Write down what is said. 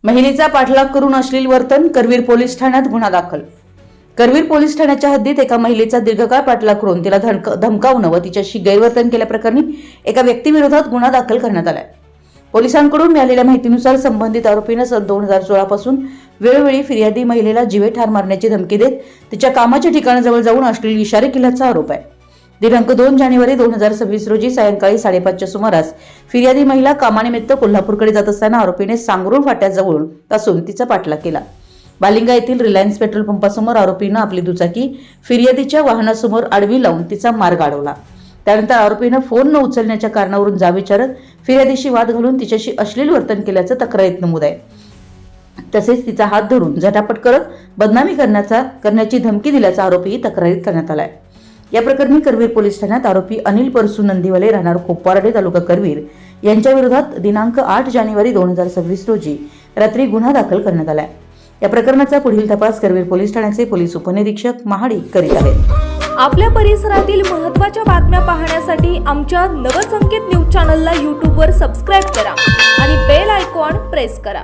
महिलेचा पाठलाग करून अश्लील वर्तन, करवीर पोलीस ठाण्यात गुन्हा दाखल। करवीर पोलीस ठाण्याच्या हद्दीत एका महिलेचा दीर्घकाळ पाठलाग करून तिला धमकावणं व तिच्याशी गैरवर्तन केल्याप्रकरणी एका व्यक्तीविरोधात गुन्हा दाखल करण्यात आलाय। पोलिसांकडून मिळालेल्या माहितीनुसार संबंधित आरोपीने सन 2016 पासून वेळोवेळी फिर्यादी महिलेला जीवे ठार मारण्याची धमकी देत तिच्या कामाच्या ठिकाणाजवळ जाऊन अश्लील इशारे केल्याचा आरोप आहे। दिनांक 2 जानेवारी 2026 रोजी सायंकाळी 5:30च्या सुमारास फिर्यादी महिला कामानिमित्त कोल्हापूरकडे जात असताना आरोपीने सांगरूळ फाट्याजवळून पासून तिचा पाठलाग केला। बालिंगा येथील रिलायन्स पेट्रोल पंपासमोर आरोपीने आपली दुचाकी फिर्यादीच्या वाहनासमोर आडवी लावून तिचा मार्ग अडवला। त्यानंतर आरोपीने फोन न उचलण्याच्या कारणावरून जाब विचारत फिर्यादीशी वाद घालून तिच्याशी अश्लील वर्तन केल्याचं तक्रारीत नमूद आहे। तसेच तिचा हात धरून झटापट करत बदनामी करण्याची धमकी दिल्याचा आरोपही तक्रारीत करण्यात आलाय। या प्रकरणी करवीर पोलीस ठाण्यात आरोपी अनिल परसू नंदीवाले राहणार खोपारडे तालुका करवीर यांच्या विरोधात दिनांक 8 जानेवारी 2026 रोजी रात्री गुन्हा दाखल करण्यात आलाय। या प्रकरणाचा पुढील तपास करवीर पोलीस ठाण्याचे पोलीस उपनिरीक्षक महाडी करीत आहेत। आपल्या परिसरातील महत्त्वाच्या बातम्या पाहण्यासाठी आमच्या नवसंकेत न्यूज चॅनलला YouTube वर सबस्क्राइब करा आणि बेल आयकॉन प्रेस करा।